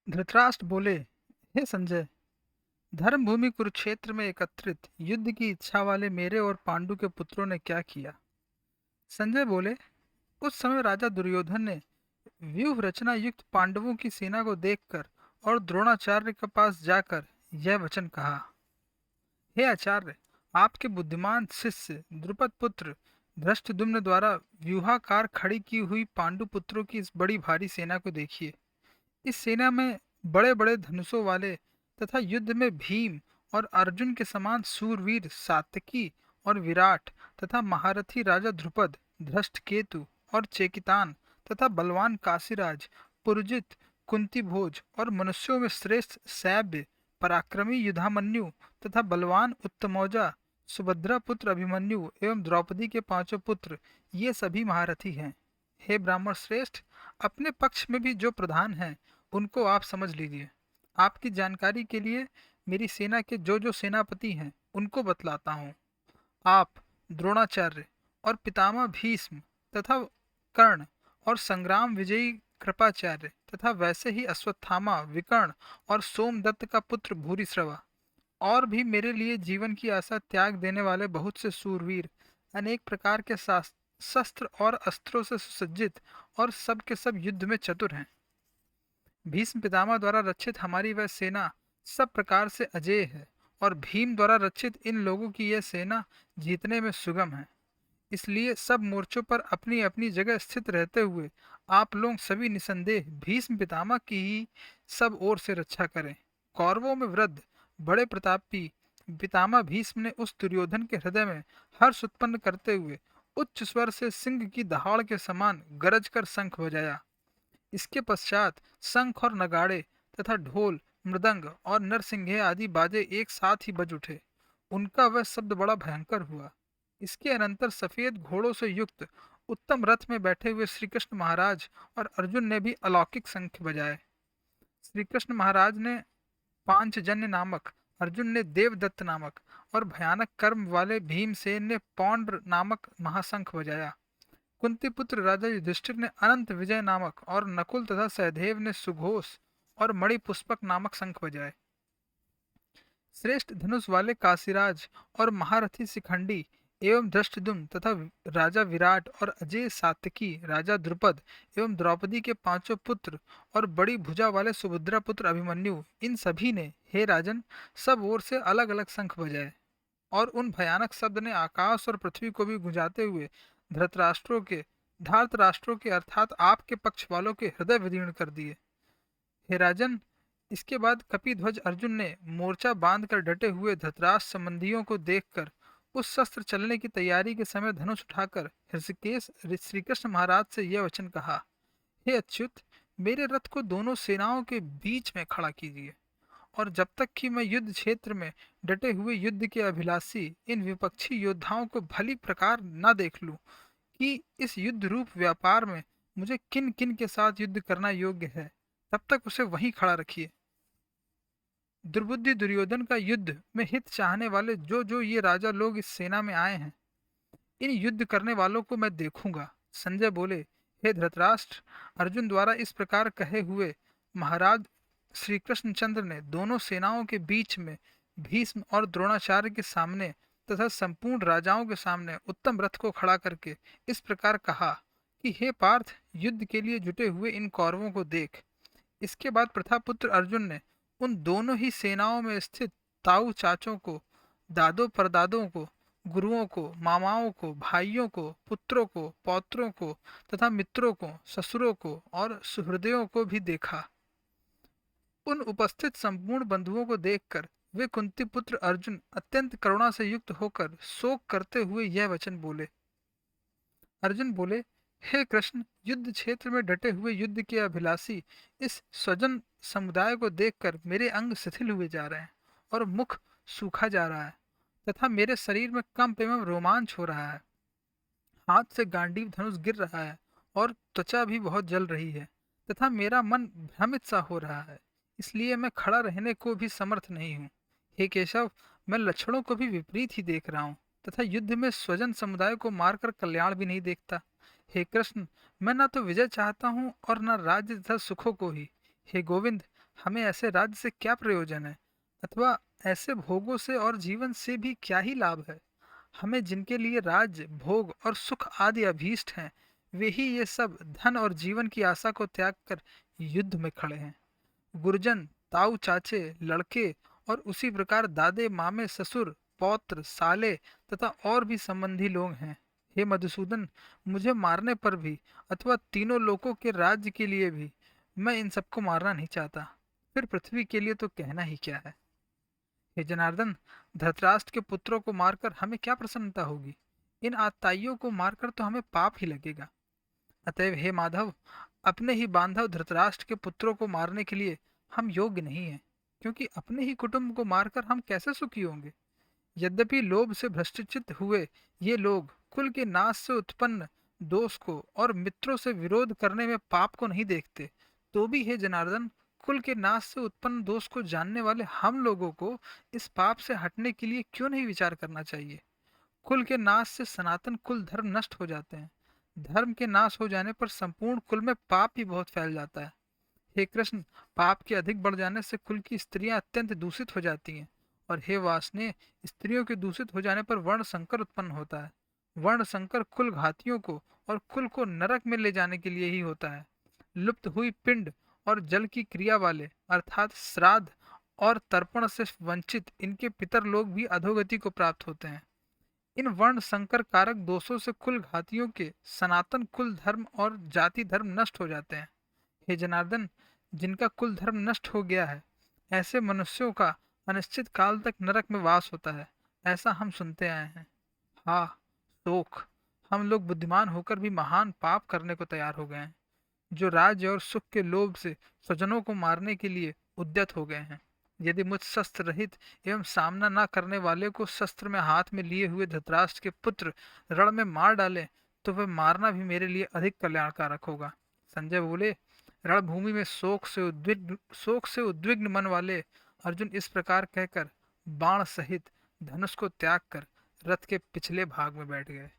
धृतराष्ट्र बोले, हे संजय, धर्मभूमि कुरुक्षेत्र में एकत्रित युद्ध की इच्छा वाले मेरे और पांडु के पुत्रों ने क्या किया? संजय बोले, उस समय राजा दुर्योधन ने व्यूह रचना युक्त पांडवों की सेना को देखकर और द्रोणाचार्य के पास जाकर यह वचन कहा। हे आचार्य, आपके बुद्धिमान शिष्य द्रुपद पुत्र धृष्टद्युम्न द्वारा व्यूहाकार खड़ी की हुई पांडु पुत्रों की इस बड़ी भारी सेना को देखिए। इस सेना में बड़े बड़े धनुषों वाले तथा युद्ध में भीम और अर्जुन के समान सूरवीर सात्यकी और विराट तथा महारथी राजा ध्रुपद, धृष्टकेतु और चेकितान तथा बलवान काशीराज, पुरजित, कुंती भोज और मनुष्यों में श्रेष्ठ सैब्य, पराक्रमी युधामन्यु तथा बलवान उत्तमौजा, सुभद्रा पुत्र अभिमन्यु एवं द्रौपदी के पांचों पुत्र, ये सभी महारथी हैं। हे ब्राह्मण श्रेष्ठ, अपने पक्ष में भी जो प्रधान हैं उनको आप समझ लीजिए। आपकी जानकारी के लिए मेरी सेना के जो जो सेनापति हैं उनको बतलाता हूँ। आप, द्रोणाचार्य और पितामह भीष्म तथा कर्ण और संग्राम विजयी कृपाचार्य तथा वैसे ही अश्वत्थामा, विकर्ण और सोमदत्त का पुत्र भूरिश्रवा, और भी मेरे लिए जीवन की आशा त्याग देने वाले बहुत से सूरवीर, अनेक प्रकार के शस्त्र और अस्त्रों से सुसज्जित और सब के सब युद्ध में चतुर हैं। भीष्म पितामह द्वारा रक्षित हमारी वह सेना सब प्रकार से अजेय है और भीम द्वारा रक्षित इन लोगों की यह सेना जीतने में सुगम है। इसलिए सब मोर्चों पर अपनी अपनी जगह स्थित रहते हुए आप लोग सभी निसंदेह भीष्म पितामह की ही सब ओर से रक्षा करें। कौरवों में वृद्ध बड़े प्रतापी पितामह भीष्म ने उस दुर्योधन के हृदय में हर्ष उत्पन्न करते हुए उच्च स्वर से सिंह की दहाड़ के समान गरज कर शंख बजाया। इसके पश्चात शंख और नगाड़े तथा ढोल, मृदंग और नरसिंघे आदि बाजे एक साथ ही बज उठे। उनका वह शब्द बड़ा भयंकर हुआ। इसके अनंतर सफेद घोड़ों से युक्त उत्तम रथ में बैठे हुए श्री कृष्ण महाराज और अर्जुन ने भी अलौकिक शंख बजाए। श्री कृष्ण महाराज ने पांचजन्य नामक, अर्जुन ने देवदत्त नामक और भयानक कर्म वाले भीमसेन ने पौंड्र नामक महाशंख बजाया। कुंती पुत्र राजा युधिष्ठिर ने अनंत विजय नामक और नकुल तथा सहदेव ने सुघोष और मणिपुष्पक नामक शंख बजाए। श्रेष्ठ धनुष वाले काशीराज और महारथी शिखंडी एवं धृष्टद्युम्न तथा राजा विराट और अजय सात्यकी, राजा द्रुपद एवं द्रौपदी के पांचों पुत्र और बड़ी भुजा वाले सुभद्रा पुत्र अभिमन्यु, इन सभी ने, हे राजन, सब ओर से अलग अलग शंख बजाए और उन भयानक शब्द ने आकाश और पृथ्वी को भी गुंजाते हुए धृतराष्ट्रों के धार्तराष्ट्रों के अर्थात आपके पक्ष वालों के हृदय विदीर्ण कर दिए। हे राजन, इसके बाद कपिध्वज अर्जुन ने मोर्चा बांधकर डटे हुए धृतराष्ट्र संबंधियों को देखकर उस शस्त्र चलने की तैयारी के समय धनुष उठाकर ऋषिकेश श्री कृष्ण महाराज से यह वचन कहा। हे अच्युत, मेरे रथ को दोनों सेनाओं के बीच में खड़ा कीजिए और जब तक कि मैं युद्ध क्षेत्र में डटे हुए युद्ध के अभिलाषी इन विपक्षी योद्धाओं को भली प्रकार न देख लूं कि इस युद्ध रूप व्यापार में मुझे किन किन के साथ युद्ध करना योग्य है, तब तक उसे वहीं खड़ा रखिए। दुर्बुद्धि दुर्योधन का युद्ध में हित चाहने वाले जो जो ये राजा लोग इस सेना में आए हैं, इन युद्ध करने वालों को मैं देखूंगा। संजय बोले, हे धृतराष्ट्र, अर्जुन द्वारा इस प्रकार कहे हुए महाराज श्री कृष्णचंद्र ने दोनों सेनाओं के बीच में भीष्म और द्रोणाचार्य के सामने तथा संपूर्ण राजाओं के सामने उत्तम रथ को खड़ा करके इस प्रकार कहा कि हे पार्थ, युद्ध के लिए जुटे हुए इन कौरवों को देख। इसके बाद प्रथापुत्र अर्जुन ने उन दोनों ही सेनाओं में स्थित ताऊ चाचों को, दादों परदादों को, गुरुओं को, मामाओं को, भाइयों को, पुत्रों को, पौत्रों को तथा मित्रों को, ससुरों को और सुहृदयों को भी देखा। उन उपस्थित संपूर्ण बंधुओं को देखकर वे कुंती पुत्र अर्जुन अत्यंत करुणा से युक्त होकर शोक करते हुए यह वचन बोले। अर्जुन बोले, हे कृष्ण, युद्ध क्षेत्र में डटे हुए युद्ध के अभिलाषी इस स्वजन समुदाय को देखकर मेरे अंग शिथिल हुए जा रहे हैं और मुख सूखा जा रहा है तथा मेरे शरीर में कंप एवं रोमांच हो रहा है। हाथ से गांडीव धनुष गिर रहा है और त्वचा भी बहुत जल रही है तथा मेरा मन भ्रमित सा हो रहा है। इसलिए मैं खड़ा रहने को भी समर्थ नहीं हूँ। हे केशव, मैं लक्षणों को भी विपरीत ही देख रहा हूँ तथा युद्ध में स्वजन समुदाय को मारकर कल्याण भी नहीं देखता। हे कृष्ण, मैं न तो विजय चाहता हूँ और न राज्य तथा सुखों को ही। हे गोविंद, हमें ऐसे राज्य से क्या प्रयोजन है, अथवा ऐसे भोगों से और जीवन से भी क्या ही लाभ है। हमें जिनके लिए राज्य, भोग और सुख आदि अभीष्ट हैं, वे ही ये सब धन और जीवन की आशा को त्याग कर युद्ध में खड़े हैं। गुरजन, ताऊ चाचे, लड़के और उसी प्रकार दादे, मामे, ससुर, पौत्र, साले तथा और भी संबंधी लोग हैं। हे मधुसूदन, मुझे मारने पर भी अथवा तीनों लोकों के राज्य के लिए भी मैं इन सबको मारना नहीं चाहता। फिर पृथ्वी के लिए तो कहना ही क्या है। हे जनार्दन, धृतराष्ट्र के पुत्रों को मारकर हमें क्या प्रसन्नता होगी? इन आताइयों को मारकर तो हमें पाप ही लगेगा। अतएव हे माधव, अपने ही बांधव धृतराष्ट्र के पुत्रों को मारने के लिए हम योग्य नहीं हैं, क्योंकि अपने ही कुटुंब को मारकर हम कैसे सुखी होंगे। यद्यपि लोभ से भ्रष्टचित्त हुए ये लोग कुल के नाश से उत्पन्न दोष को और मित्रों से विरोध करने में पाप को नहीं देखते, तो भी हे जनार्दन, कुल के नाश से उत्पन्न दोष को जानने वाले हम लोगों को इस पाप से हटने के लिए क्यों नहीं विचार करना चाहिए। कुल के नाश से सनातन कुल धर्म नष्ट हो जाते हैं। धर्म के नाश हो जाने पर संपूर्ण कुल में पाप भी बहुत फैल जाता है। हे कृष्ण, पाप के अधिक बढ़ जाने से कुल की स्त्रियां अत्यंत दूषित हो जाती हैं, और हे वासने, स्त्रियों के दूषित हो जाने पर वर्ण संकर उत्पन्न होता है। वर्ण संकर कुल घातियों को और कुल को नरक में ले जाने के लिए ही होता है। लुप्त हुई पिंड और जल की क्रिया वाले अर्थात श्राद्ध और तर्पण से वंचित इनके पितर लोग भी अधोगति को प्राप्त होते हैं। इन वर्ण संकर कारक दोषों से कुल घातियों के सनातन कुल धर्म और जाति धर्म नष्ट हो जाते हैं। हे जनार्दन, जिनका कुल धर्म नष्ट हो गया है, ऐसे मनुष्यों का अनिश्चित काल तक नरक में वास होता है, ऐसा हम सुनते आए हैं। हाँ, शोक, हम लोग बुद्धिमान होकर भी महान पाप करने को तैयार हो गए हैं, जो राज्य और सुख के लोभ से स्वजनों को मारने के लिए उद्यत हो गए हैं। यदि मुझ शस्त्र रहित एवं सामना न करने वाले को शस्त्र में हाथ में लिए हुए धृतराष्ट्र के पुत्र रण में मार डाले, तो वह मारना भी मेरे लिए अधिक कल्याणकारक होगा। संजय बोले, रणभूमि में शोक से उद्विग्न मन वाले अर्जुन इस प्रकार कहकर बाण सहित धनुष को त्याग कर रथ के पिछले भाग में बैठ गए।